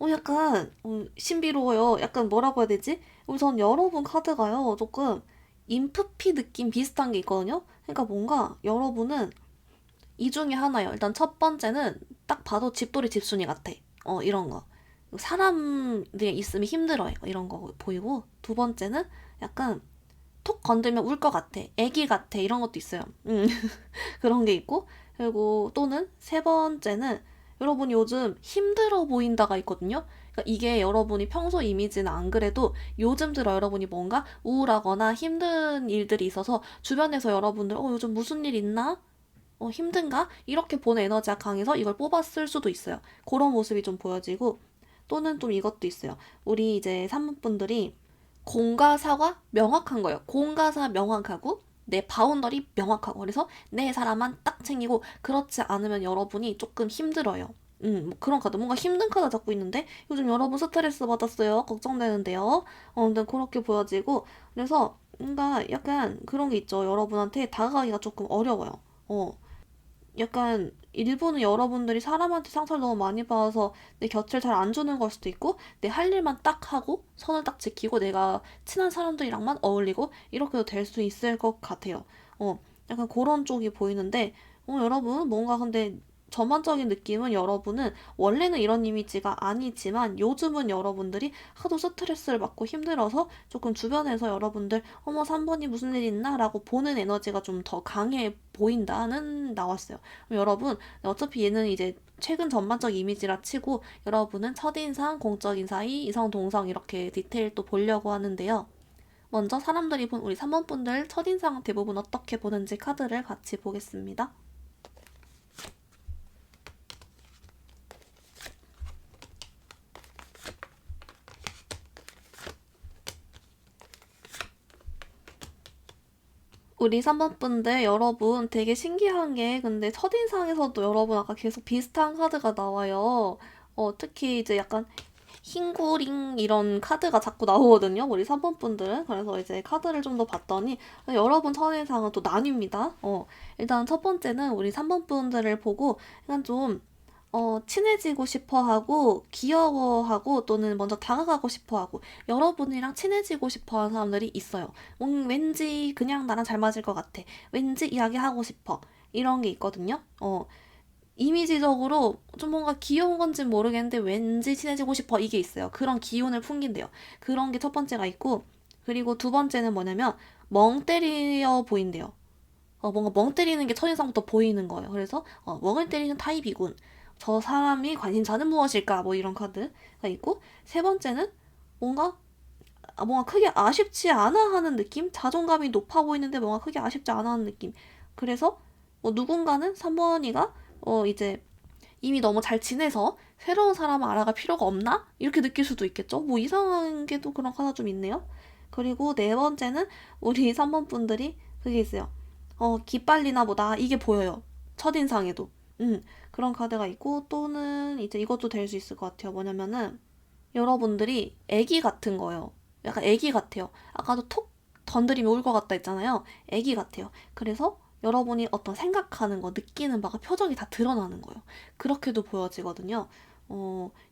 약간 신비로워요. 약간 뭐라고 해야 되지? 우선 여러분 카드가요, 조금 인프피 느낌 비슷한 게 있거든요. 그러니까 뭔가 여러분은 이 중에 하나요. 일단 첫 번째는 딱 봐도 집돌이 집순이 같아. 이런 거. 사람들이 있으면 힘들어요. 이런 거 보이고. 두 번째는 약간 톡 건들면 울 것 같아. 애기 같아. 이런 것도 있어요. 그런 게 있고. 그리고 또는 세 번째는 여러분 요즘 힘들어 보인다가 있거든요. 그러니까 이게 여러분이 평소 이미지는 안 그래도 요즘 들어 여러분이 뭔가 우울하거나 힘든 일들이 있어서 주변에서 여러분들 요즘 무슨 일 있나? 힘든가? 이렇게 보는 에너지가 강해서 이걸 뽑았을 수도 있어요. 그런 모습이 좀 보여지고 또는 좀 이것도 있어요. 우리 이제 산모분들이 공과 사가 명확한 거예요. 공과 사 명확하고 내 바운더리 명확하고 그래서 내 사람만 딱 챙기고 그렇지 않으면 여러분이 조금 힘들어요. 뭐 그런 카드 뭔가 힘든 카드 잡고 있는데 요즘 여러분 스트레스 받았어요. 걱정되는데요. 근데 그렇게 보여지고 그래서 뭔가 약간 그런 게 있죠. 여러분한테 다가가기가 조금 어려워요. 약간 일부는 여러분들이 사람한테 상처를 너무 많이 받아서 내 곁을 잘 안 주는 걸 수도 있고 내 할 일만 딱 하고 선을 딱 지키고 내가 친한 사람들이랑만 어울리고 이렇게도 될 수 있을 것 같아요. 약간 그런 쪽이 보이는데 여러분 뭔가 근데 전반적인 느낌은 여러분은 원래는 이런 이미지가 아니지만 요즘은 여러분들이 하도 스트레스를 받고 힘들어서 조금 주변에서 여러분들 어머 3번이 무슨 일 있나? 라고 보는 에너지가 좀 더 강해 보인다는 나왔어요. 여러분 어차피 얘는 이제 최근 전반적 이미지라 치고 여러분은 첫인상, 공적인 사이, 이성, 동성 이렇게 디테일 또 보려고 하는데요. 먼저 사람들이 본 우리 3번 분들 첫인상 대부분 어떻게 보는지 카드를 같이 보겠습니다. 우리 3번 분들 여러분 되게 신기한 게 근데 첫인상에서도 여러분 아까 계속 비슷한 카드가 나와요. 특히 이제 약간 흰구링 이런 카드가 자꾸 나오거든요. 우리 3번 분들은. 그래서 이제 카드를 좀 더 봤더니 여러분 첫인상은 또 나뉩니다. 일단 첫 번째는 우리 3번 분들을 보고 약간 좀 친해지고 싶어 하고, 귀여워하고, 또는 먼저 다가가고 싶어 하고, 여러분이랑 친해지고 싶어 하는 사람들이 있어요. 왠지 그냥 나랑 잘 맞을 것 같아. 왠지 이야기하고 싶어. 이런 게 있거든요. 이미지적으로 좀 뭔가 귀여운 건지 모르겠는데 왠지 친해지고 싶어. 이게 있어요. 그런 기운을 풍긴대요. 그런 게 첫 번째가 있고, 그리고 두 번째는 뭐냐면, 멍 때려 보인대요. 뭔가 멍 때리는 게 첫인상부터 보이는 거예요. 그래서 멍을 때리는 타입이군. 저 사람이 관심사는 무엇일까? 뭐 이런 카드가 있고 세 번째는 뭔가 뭔가 크게 아쉽지 않아 하는 느낌? 자존감이 높아 보이는데 뭔가 크게 아쉽지 않아 하는 느낌. 그래서 누군가는 3번이가 이제 이미 너무 잘 지내서 새로운 사람을 알아갈 필요가 없나? 이렇게 느낄 수도 있겠죠. 뭐 이상한 게 또 그런 카드 좀 있네요. 그리고 네 번째는 우리 3번 분들이 그게 있어요. 기빨리나 보다 이게 보여요. 첫인상에도. 그런 카드가 있고 또는 이제 이것도 될 수 있을 것 같아요. 뭐냐면은 여러분들이 애기 같은 거예요. 약간 애기 같아요. 아까도 톡 건드리면 울 것 같다 했잖아요. 애기 같아요. 그래서 여러분이 어떤 생각하는 거, 느끼는 바가 표정이 다 드러나는 거예요. 그렇게도 보여지거든요.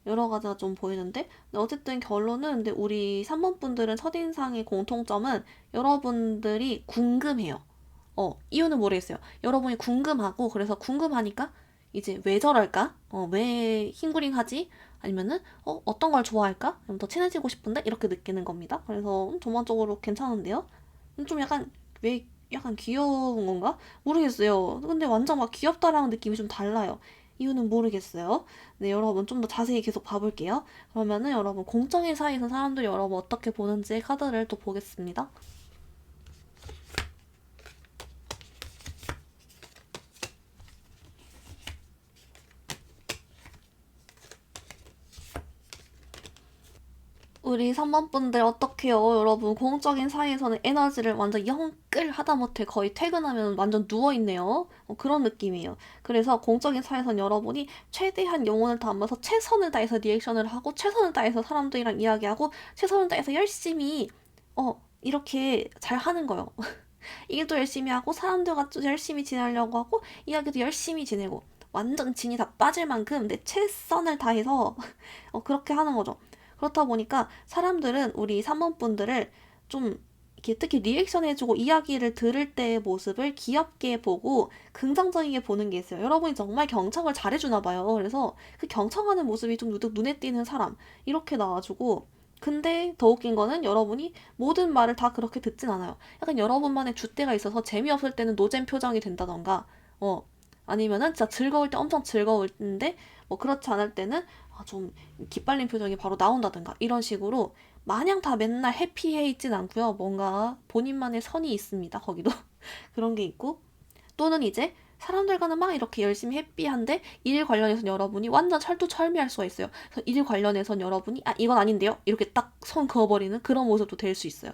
여러 가지가 좀 보이는데, 근데 어쨌든 결론은, 근데 우리 3번 분들은 첫인상의 공통점은 여러분들이 궁금해요. 이유는 모르겠어요. 여러분이 궁금하고, 그래서 궁금하니까, 이제 왜 저럴까? 왜 흰구링 하지? 아니면은, 어떤 걸 좋아할까? 그럼 더 친해지고 싶은데? 이렇게 느끼는 겁니다. 그래서, 전반적으로 괜찮은데요? 좀 약간, 왜, 약간 귀여운 건가? 모르겠어요. 근데 완전 막 귀엽다라는 느낌이 좀 달라요. 이유는 모르겠어요. 네, 여러분 좀 더 자세히 계속 봐볼게요. 그러면은 여러분 공적인 사이에서 사람들이 여러분 어떻게 보는지 카드를 또 보겠습니다. 우리 3번 분들 어떡해요, 여러분. 공적인 사이에서는 에너지를 완전 영끌 하다못해 거의 퇴근하면 완전 누워있네요. 그런 느낌이에요. 그래서 공적인 사이에서는 여러분이 최대한 영혼을 담아서 최선을 다해서 리액션을 하고 최선을 다해서 사람들이랑 이야기하고 최선을 다해서 열심히 이렇게 잘 하는 거예요. 일도 열심히 하고 사람들과 좀 열심히 지내려고 하고 이야기도 열심히 지내고 완전 진이 다 빠질 만큼 내 최선을 다해서 그렇게 하는 거죠. 그렇다 보니까 사람들은 우리 3번 분들을 좀 이렇게 특히 리액션 해주고 이야기를 들을 때의 모습을 귀엽게 보고 긍정적이게 보는 게 있어요. 여러분이 정말 경청을 잘해주나 봐요. 그래서 그 경청하는 모습이 좀 누득 눈에 띄는 사람 이렇게 나와주고 근데 더 웃긴 거는 여러분이 모든 말을 다 그렇게 듣진 않아요. 약간 여러분만의 줏대가 있어서 재미없을 때는 노잼 표정이 된다던가 아니면은 진짜 즐거울 때 엄청 즐거울텐데 뭐 그렇지 않을 때는 좀 기빨린 표정이 바로 나온다든가 이런 식으로 마냥 다 맨날 해피해 있진 않고요. 뭔가 본인만의 선이 있습니다. 거기도 그런 게 있고 또는 이제 사람들과는 막 이렇게 열심히 해피한데 일 관련해서는 여러분이 완전 철두철미할 수가 있어요. 그래서 일 관련해서는 여러분이 이건 아닌데요? 이렇게 딱 선 그어버리는 그런 모습도 될 수 있어요.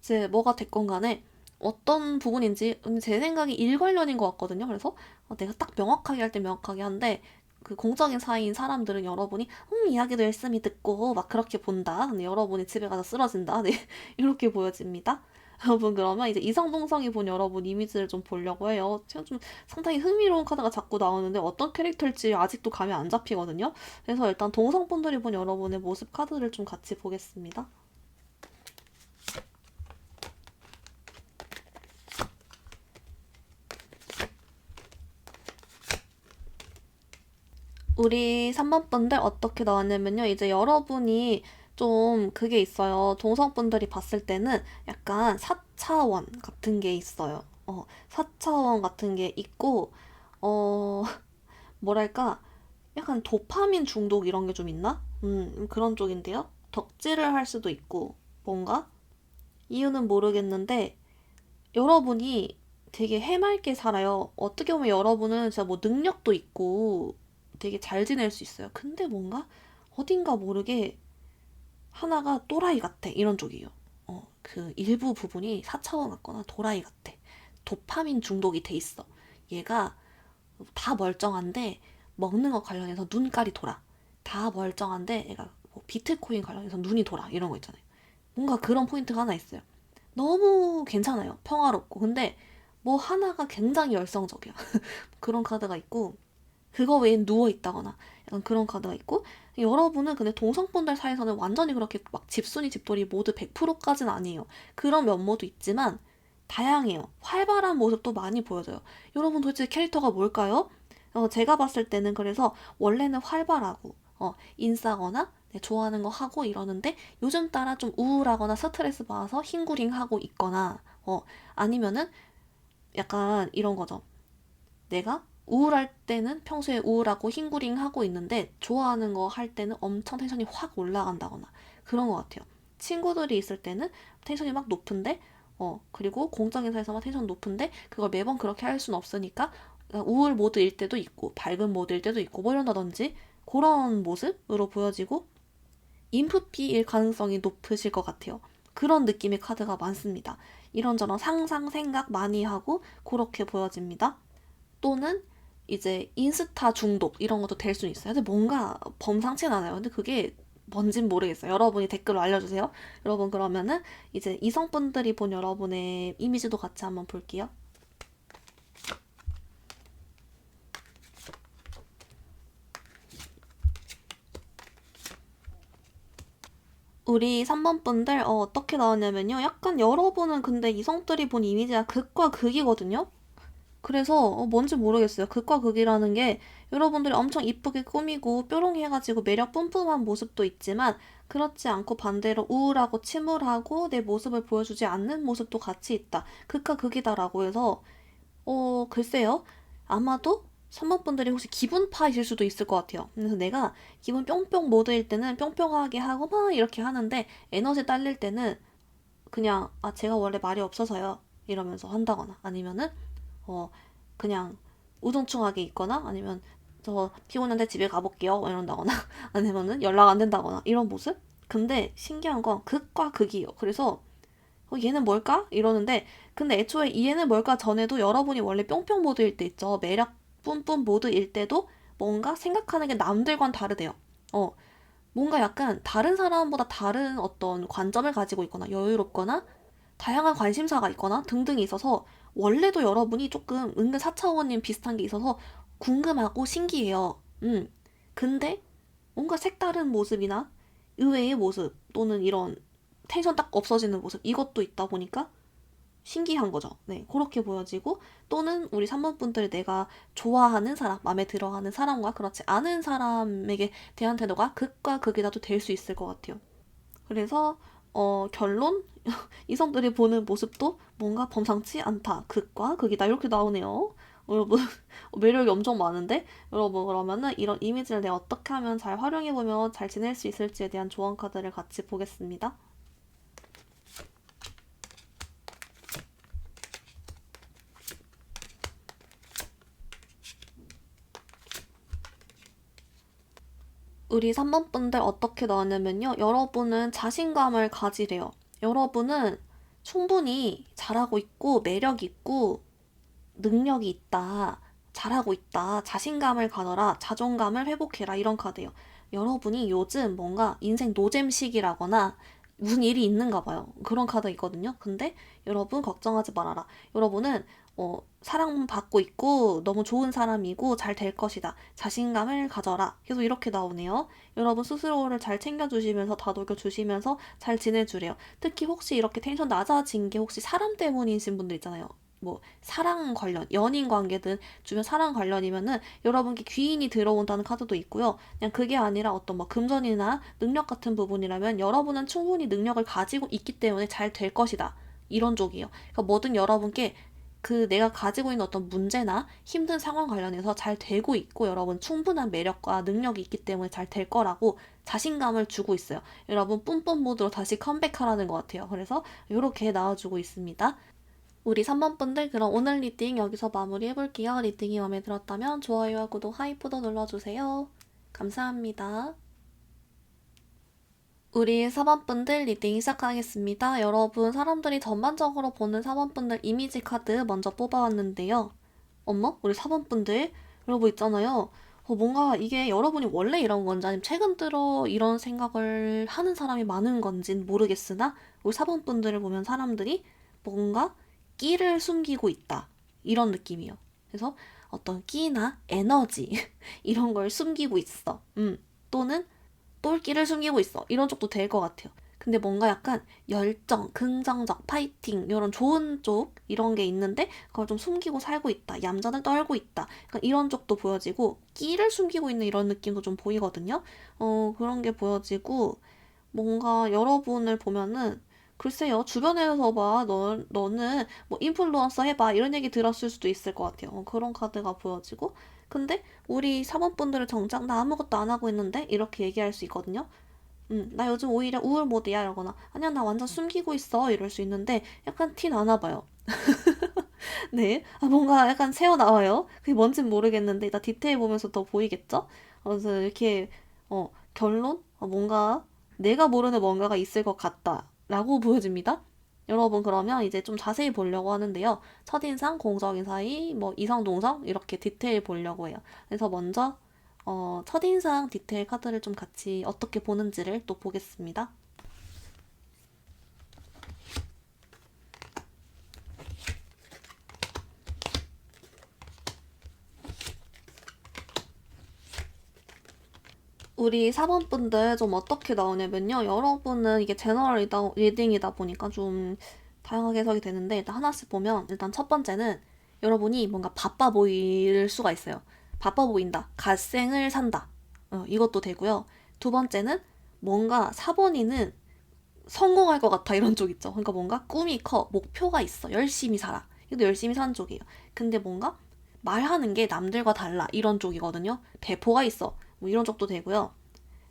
이제 뭐가 됐건 간에 어떤 부분인지 제 생각이 일 관련인 것 같거든요. 그래서 내가 딱 명확하게 할 때 명확하게 한데 그 공적인 사이인 사람들은 여러분이 이야기도 열심히 듣고 막 그렇게 본다. 근데 여러분이 집에 가서 쓰러진다. 네, 이렇게 보여집니다. 여러분 그러면 이제 이성동성이 본 여러분 이미지를 좀 보려고 해요. 제가 좀 상당히 흥미로운 카드가 자꾸 나오는데 어떤 캐릭터일지 아직도 감이 안 잡히거든요. 그래서 일단 동성분들이 본 여러분의 모습 카드를 좀 같이 보겠습니다. 우리 3번 분들 어떻게 나왔냐면요. 이제 여러분이 좀 그게 있어요. 동성분들이 봤을 때는 약간 4차원 같은 게 있어요. 4차원 같은 게 있고, 어, 뭐랄까, 약간 도파민 중독 이런 게 좀 있나? 그런 쪽인데요. 덕질을 할 수도 있고, 뭔가? 이유는 모르겠는데, 여러분이 되게 해맑게 살아요. 어떻게 보면 여러분은 진짜 뭐 능력도 있고 되게 잘 지낼 수 있어요. 근데 뭔가 어딘가 모르게 하나가 또라이 같아. 이런 쪽이에요. 그 일부 부분이 4차원 같거나 도라이 같아. 도파민 중독이 돼 있어. 얘가 다 멀쩡한데 먹는 거 관련해서 눈깔이 돌아. 다 멀쩡한데 얘가 뭐 비트코인 관련해서 눈이 돌아. 이런 거 있잖아요. 뭔가 그런 포인트가 하나 있어요. 너무 괜찮아요. 평화롭고. 근데 뭐 하나가 굉장히 열성적이야. 그런 카드가 있고, 그거 외엔 누워있다거나, 약간 그런 카드가 있고, 여러분은 근데 동성분들 사이에서는 완전히 그렇게 막 집순이 집돌이 모두 100%까지는 아니에요. 그런 면모도 있지만, 다양해요. 활발한 모습도 많이 보여져요. 여러분 도대체 캐릭터가 뭘까요? 제가 봤을 때는 그래서 원래는 활발하고, 인싸거나, 네, 좋아하는 거 하고 이러는데 요즘 따라 좀 우울하거나 스트레스 받아서 흰구링 하고 있거나 아니면은 약간 이런 거죠. 내가 우울할 때는 평소에 우울하고 흰구링 하고 있는데 좋아하는 거 할 때는 엄청 텐션이 확 올라간다거나 그런 것 같아요. 친구들이 있을 때는 텐션이 막 높은데 그리고 공적인 사에서만 텐션 높은데 그걸 매번 그렇게 할 수는 없으니까 우울 모드일 때도 있고 밝은 모드일 때도 있고 뭐 이런다든지 그런 모습으로 보여지고 인프피일 가능성이 높으실 것 같아요. 그런 느낌의 카드가 많습니다. 이런저런 상상, 생각 많이 하고 그렇게 보여집니다. 또는 이제 인스타 중독 이런 것도 될 수 있어요. 근데 뭔가 범상치 않아요. 근데 그게 뭔진 모르겠어요. 여러분이 댓글로 알려주세요. 여러분 그러면은 이제 이성분들이 본 여러분의 이미지도 같이 한번 볼게요. 우리 3번 분들 어떻게 나왔냐면요. 약간 여러분은 근데 이성들이 본 이미지가 극과 극이거든요. 그래서 뭔지 모르겠어요. 극과 극이라는 게 여러분들이 엄청 이쁘게 꾸미고 뾰롱해가지고 매력 뿜뿜한 모습도 있지만 그렇지 않고 반대로 우울하고 침울하고 내 모습을 보여주지 않는 모습도 같이 있다. 극과 극이다라고 해서 글쎄요. 아마도 3번 분들이 혹시 기분파이실 수도 있을 것 같아요. 그래서 내가 기분 뿅뿅 모드일 때는 뿅뿅하게 하고 막 이렇게 하는데 에너지 딸릴 때는 그냥 제가 원래 말이 없어서요. 이러면서 한다거나 아니면은 어, 그냥 우중충하게 있거나 아니면 저 피곤한데 집에 가볼게요 이런다거나 아니면은 연락 안 된다거나 이런 모습? 근데 신기한 건 극과 극이에요. 그래서 얘는 뭘까? 이러는데 근데 애초에 이 얘는 뭘까 전에도 여러분이 원래 뿅뿅 모드일 때 있죠. 매력 뿜뿜 모드일 때도 뭔가 생각하는 게 남들과는 다르대요. 어, 뭔가 약간 다른 사람보다 다른 어떤 관점을 가지고 있거나 여유롭거나 다양한 관심사가 있거나 등등이 있어서 원래도 여러분이 조금 은근 사차원님 비슷한 게 있어서 궁금하고 신기해요. 근데 뭔가 색다른 모습이나 의외의 모습 또는 이런 텐션 딱 없어지는 모습 이것도 있다 보니까 신기한 거죠. 네, 그렇게 보여지고 또는 우리 3번 분들이 내가 좋아하는 사람, 마음에 들어하는 사람과 그렇지 않은 사람에게 대한 태도가 극과 극이라도 될 수 있을 것 같아요. 그래서 결론 이성들이 보는 모습도 뭔가 범상치 않다. 극과 극이다. 이렇게 나오네요. 여러분 매력이 엄청 많은데 여러분 그러면은 이런 이미지를 내가 어떻게 하면 잘 활용해보면 잘 지낼 수 있을지에 대한 조언 카드를 같이 보겠습니다. 우리 3번 분들 어떻게 나왔냐면요. 여러분은 자신감을 가지래요. 여러분은 충분히 잘하고 있고 매력 있고 능력이 있다. 잘하고 있다. 자신감을 가져라. 자존감을 회복해라. 이런 카드예요. 여러분이 요즘 뭔가 인생 노잼식이라거나 무슨 일이 있는가 봐요. 그런 카드 있거든요. 근데 여러분 걱정하지 말아라. 여러분은 사랑받고 있고 너무 좋은 사람이고 잘 될 것이다. 자신감을 가져라. 계속 이렇게 나오네요. 여러분 스스로를 잘 챙겨주시면서 다독여 주시면서 잘 지내주래요. 특히 혹시 이렇게 텐션 낮아진 게 혹시 사람 때문이신 분들 있잖아요. 뭐 사랑 관련, 연인 관계든 주변 사랑 관련이면은 여러분께 귀인이 들어온다는 카드도 있고요. 그냥 그게 아니라 어떤 뭐 금전이나 능력 같은 부분이라면 여러분은 충분히 능력을 가지고 있기 때문에 잘 될 것이다. 이런 쪽이에요. 그러니까 뭐든 여러분께 그 내가 가지고 있는 어떤 문제나 힘든 상황 관련해서 잘 되고 있고 여러분 충분한 매력과 능력이 있기 때문에 잘 될 거라고 자신감을 주고 있어요. 여러분 뿜뿜 모드로 다시 컴백하라는 것 같아요. 그래서 이렇게 나와주고 있습니다. 우리 3번 분들 그럼 오늘 리딩 여기서 마무리 해볼게요. 리딩이 마음에 들었다면 좋아요와 구독, 하이프도 눌러주세요. 감사합니다. 우리 4번 분들 리딩 시작하겠습니다. 여러분 사람들이 전반적으로 보는 4번 분들 이미지 카드 먼저 뽑아왔는데요. 어머? 우리 4번 분들 여러분 있잖아요. 뭔가 이게 여러분이 원래 이런 건지 아니면 최근 들어 이런 생각을 하는 사람이 많은 건진 모르겠으나 우리 4번 분들을 보면 사람들이 뭔가 끼를 숨기고 있다. 이런 느낌이에요. 그래서 어떤 끼나 에너지 이런 걸 숨기고 있어. 또는 똘끼를 숨기고 있어. 이런 쪽도 될 것 같아요. 근데 뭔가 약간 열정, 긍정적, 파이팅 이런 좋은 쪽 이런 게 있는데 그걸 좀 숨기고 살고 있다. 얌전을 떨고 있다. 그러니까 이런 쪽도 보여지고 끼를 숨기고 있는 이런 느낌도 좀 보이거든요. 그런 게 보여지고 뭔가 여러분을 보면은 글쎄요 주변에서 봐 너는 뭐 인플루언서 해봐 이런 얘기 들었을 수도 있을 것 같아요. 그런 카드가 보여지고 근데 우리 사모분들은 정작 나 아무것도 안 하고 있는데 이렇게 얘기할 수 있거든요. 나 요즘 오히려 우울 모드야 이러거나 아니야 나 완전 숨기고 있어 이럴 수 있는데 약간 티 나나 봐요. 네, 뭔가 약간 새어 나와요. 그게 뭔진 모르겠는데 이따 디테일 보면서 더 보이겠죠? 그래서 이렇게 결론 뭔가 내가 모르는 뭔가가 있을 것 같다라고 보여집니다. 여러분 그러면 이제 좀 자세히 보려고 하는데요. 첫인상, 공적인 사이, 뭐 이성, 동성 이렇게 디테일 보려고 해요. 그래서 먼저 첫인상 디테일 카드를 좀 같이 어떻게 보는지를 또 보겠습니다. 우리 4번 분들 좀 어떻게 나오냐면요. 여러분은 이게 제너럴 리딩이다 보니까 좀 다양하게 해석이 되는데, 일단 하나씩 보면, 일단 첫 번째는 여러분이 뭔가 바빠 보일 수가 있어요. 바빠 보인다. 갓생을 산다. 이것도 되고요. 두 번째는 뭔가 4번이는 성공할 것 같아, 이런 쪽 있죠. 그러니까 뭔가 꿈이 커, 목표가 있어, 열심히 살아. 이것도 열심히 사는 쪽이에요. 근데 뭔가 말하는 게 남들과 달라, 이런 쪽이거든요. 배포가 있어, 뭐 이런 쪽도 되고요.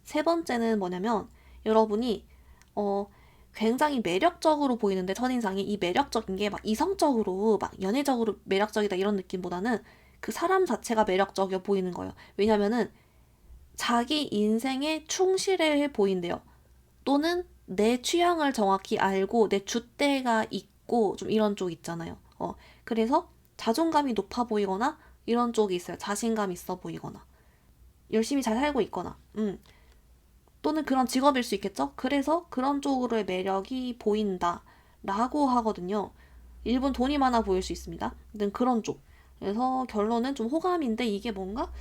세 번째는 뭐냐면 여러분이 어 굉장히 매력적으로 보이는데, 첫인상이 이 매력적인 게 막 이성적으로 막 연애적으로 매력적이다 이런 느낌보다는 그 사람 자체가 매력적이어 보이는 거예요. 왜냐면은 자기 인생에 충실해 보인대요. 또는 내 취향을 정확히 알고 내 줏대가 있고 좀 이런 쪽 있잖아요. 그래서 자존감이 높아 보이거나 이런 쪽이 있어요. 자신감 있어 보이거나 열심히 잘 살고 있거나 또는 그런 직업일 수 있겠죠. 그래서 그런 쪽으로의 매력이 보인다 라고 하거든요. 일본 돈이 많아 보일 수 있습니다. 근데 그런 쪽. 그래서 결론은 좀 호감인데, 이게 뭔가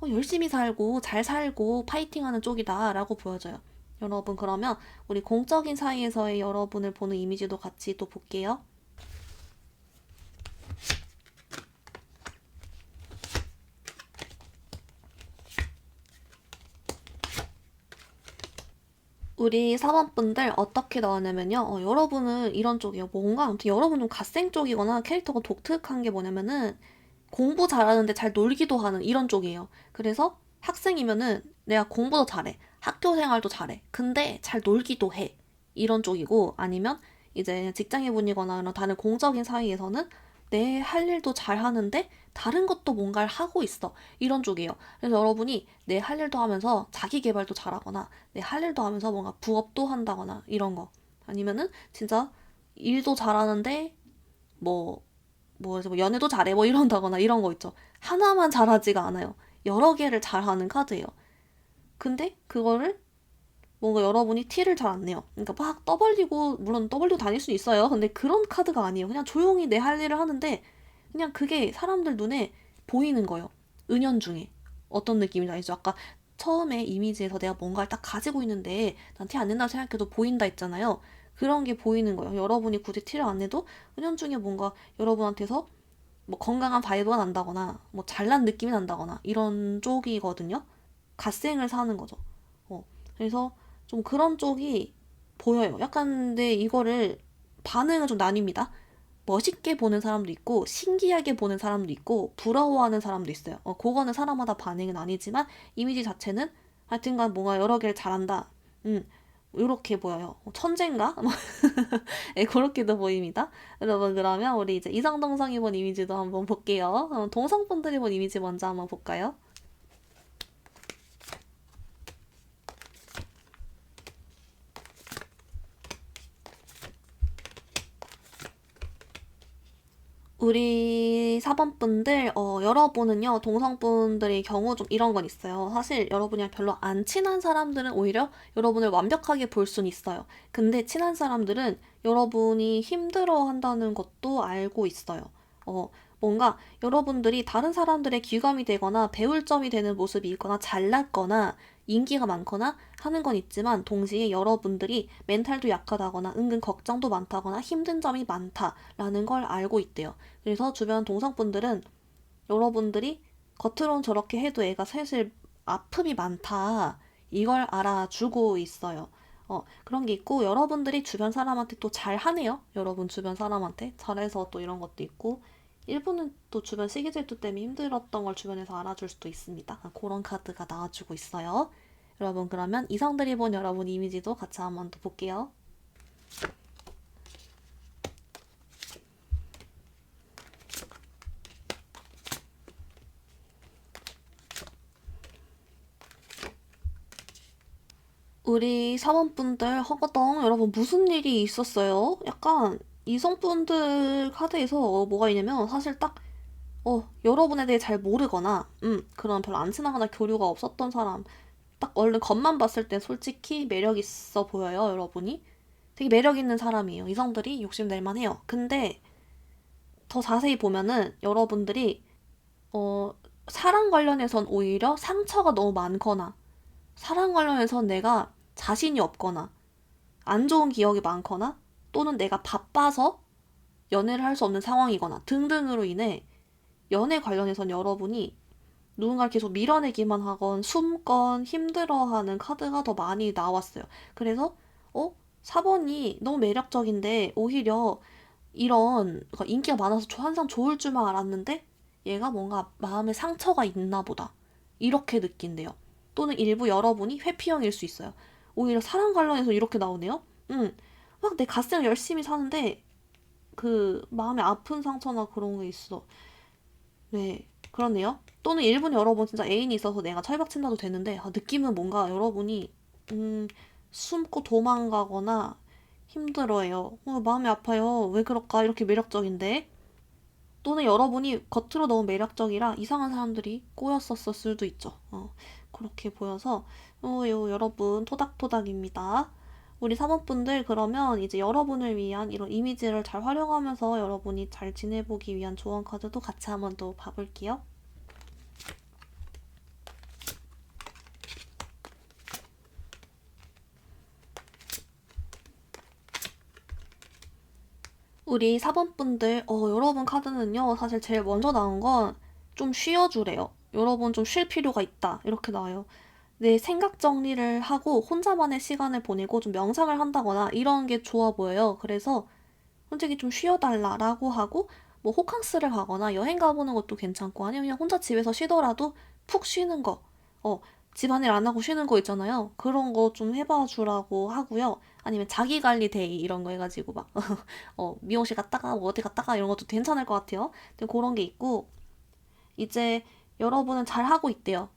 열심히 살고 잘 살고 파이팅하는 쪽이다 라고 보여져요. 여러분, 그러면 우리 공적인 사이에서의 여러분을 보는 이미지도 같이 또 볼게요. 우리 사원분들 어떻게 나왔냐면요. 여러분은 이런 쪽이에요. 뭔가 아무튼 여러분 좀 갓생 쪽이거나 캐릭터가 독특한 게 뭐냐면은 공부 잘하는데 잘 놀기도 하는 이런 쪽이에요. 그래서 학생이면은 내가 공부도 잘해. 학교 생활도 잘해. 근데 잘 놀기도 해. 이런 쪽이고, 아니면 이제 직장인분이거나 이런 다른 공적인 사이에서는 내 할 일도 잘 하는데 다른 것도 뭔가를 하고 있어. 이런 쪽이에요. 그래서 여러분이 내 할 일도 하면서 자기 개발도 잘하거나 내 할 일도 하면서 뭔가 부업도 한다거나 이런 거. 아니면은 진짜 일도 잘하는데 뭐 뭐 연애도 잘해 뭐 이런다거나 이런 거 있죠. 하나만 잘하지가 않아요. 여러 개를 잘하는 카드예요. 근데 그거를 뭔가 여러분이 티를 잘 안 내요. 그러니까 막 떠벌리고, 물론 떠벌리고 다닐 수 있어요. 근데 그런 카드가 아니에요. 그냥 조용히 내 할 일을 하는데 그냥 그게 사람들 눈에 보이는 거예요. 은연중에. 어떤 느낌인지 알죠? 아까 처음에 이미지에서 내가 뭔가를 딱 가지고 있는데 난 티 안 낸다 생각해도 보인다 했잖아요. 그런 게 보이는 거예요. 여러분이 굳이 티를 안 내도 은연중에 뭔가 여러분한테서 뭐 건강한 바이브가 난다거나 뭐 잘난 느낌이 난다거나 이런 쪽이거든요. 갓생을 사는 거죠. 그래서 좀 그런 쪽이 보여요. 약간 근데 이거를 반응은 좀 나뉩니다. 멋있게 보는 사람도 있고 신기하게 보는 사람도 있고 부러워하는 사람도 있어요. 그거는 사람마다 반응은 아니지만 이미지 자체는 하여튼간 뭔가 여러 개를 잘한다. 이렇게 보여요. 천재인가? 네, 그렇게도 보입니다. 여러분, 그러면 우리 이제 이상동성이 본 이미지도 한번 볼게요. 동성분들이 본 이미지 먼저 한번 볼까요? 우리 4번분들, 여러분은요, 동성분들의 경우 좀 이런 건 있어요. 사실 여러분이랑 별로 안 친한 사람들은 오히려 여러분을 완벽하게 볼 순 있어요. 근데 친한 사람들은 여러분이 힘들어 한다는 것도 알고 있어요. 어, 뭔가 여러분들이 다른 사람들의 귀감이 되거나 배울 점이 되는 모습이 있거나 잘났거나 인기가 많거나 하는 건 있지만, 동시에 여러분들이 멘탈도 약하다거나 은근 걱정도 많다거나 힘든 점이 많다라는 걸 알고 있대요. 그래서 주변 동성분들은 여러분들이 겉으론 저렇게 해도 애가 사실 아픔이 많다, 이걸 알아주고 있어요. 그런 게 있고, 여러분들이 주변 사람한테 또 잘하네요. 여러분 주변 사람한테 잘해서 또 이런 것도 있고, 일부는 또 주변 시기질투 때문에 힘들었던 걸 주변에서 알아줄 수도 있습니다. 그런 카드가 나와주고 있어요. 여러분, 그러면 이성들이 본 여러분 이미지도 같이 한번 더 볼게요. 우리 사원분들 허거덩, 여러분 무슨 일이 있었어요? 약간 이성분들 카드에서 뭐가 있냐면, 사실 딱 여러분에 대해 잘 모르거나, 그런 별로 안 친하거나 교류가 없었던 사람, 딱 얼른 겉만 봤을 때 솔직히 매력 있어 보여요, 여러분이. 되게 매력 있는 사람이에요. 이성들이 욕심낼만 해요. 근데 더 자세히 보면은 여러분들이, 어, 사랑 관련해선 오히려 상처가 너무 많거나, 사랑 관련해선 내가 자신이 없거나, 안 좋은 기억이 많거나, 또는 내가 바빠서 연애를 할 수 없는 상황이거나 등등으로 인해 연애 관련해선 여러분이 누군가를 계속 밀어내기만 하건 숨건 힘들어하는 카드가 더 많이 나왔어요. 그래서 4번이 너무 매력적인데 오히려 이런 그러니까 인기가 많아서 항상 좋을 줄만 알았는데 얘가 뭔가 마음에 상처가 있나 보다. 이렇게 느낀대요. 또는 일부 여러분이 회피형일 수 있어요. 오히려 사랑 관련해서 이렇게 나오네요. 막 내 갓생 열심히 사는데 그 마음에 아픈 상처나 그런 게 있어. 네, 그렇네요. 또는 일본 여러분 진짜 애인이 있어서 내가 철벽친다도 되는데 느낌은 뭔가 여러분이 숨고 도망가거나 힘들어해요. 마음이 아파요. 왜 그럴까? 이렇게 매력적인데. 또는 여러분이 겉으로 너무 매력적이라 이상한 사람들이 꼬였었을 수도 있죠. 그렇게 보여서 여러분 토닥토닥입니다. 우리 사모분들 그러면 이제 여러분을 위한 이런 이미지를 잘 활용하면서 여러분이 잘 지내보기 위한 조언 카드도 같이 한번 또 봐볼게요. 우리 4번분들, 여러분 카드는요, 사실 제일 먼저 나온 건 좀 쉬어주래요. 여러분 좀 쉴 필요가 있다. 이렇게 나와요. 내 생각 정리를 하고 혼자만의 시간을 보내고 좀 명상을 한다거나 이런 게 좋아 보여요. 그래서 솔직히 좀 쉬어달라라고 하고, 뭐 호캉스를 가거나 여행 가보는 것도 괜찮고, 아니면 그냥 혼자 집에서 쉬더라도 푹 쉬는 거, 집안일 안 하고 쉬는 거 있잖아요. 그런 거 좀 해봐 주라고 하고요. 아니면 자기 관리 데이 이런 거 해가지고 막, 미용실 갔다가 뭐 어디 갔다가 이런 것도 괜찮을 것 같아요. 근데 그런 게 있고, 이제 여러분은 잘하고 있대요.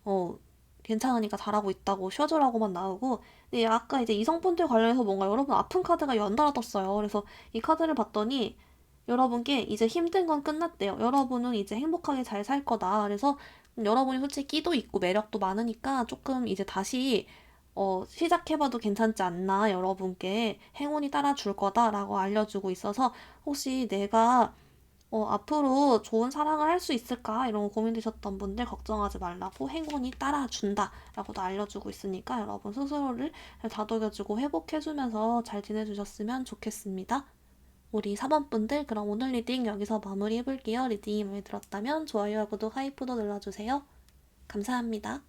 괜찮으니까 잘하고 있다고 쉬어주라고만 나오고, 근데 아까 이제 이성분들 관련해서 뭔가 여러분 아픈 카드가 연달아 떴어요. 그래서 이 카드를 봤더니 여러분께 이제 힘든 건 끝났대요. 여러분은 이제 행복하게 잘 살 거다. 그래서 여러분이 솔직히 끼도 있고 매력도 많으니까 조금 이제 다시 시작해봐도 괜찮지 않나, 여러분께 행운이 따라줄 거다라고 알려주고 있어서 혹시 내가 앞으로 좋은 사랑을 할 수 있을까? 이런 거 고민되셨던 분들 걱정하지 말라고 행운이 따라준다 라고도 알려주고 있으니까 여러분 스스로를 잘 다독여주고 회복해주면서 잘 지내주셨으면 좋겠습니다. 우리 4번분들 그럼 오늘 리딩 여기서 마무리 해볼게요. 리딩이 마음에 들었다면 좋아요와 구독, 하이프도 눌러주세요. 감사합니다.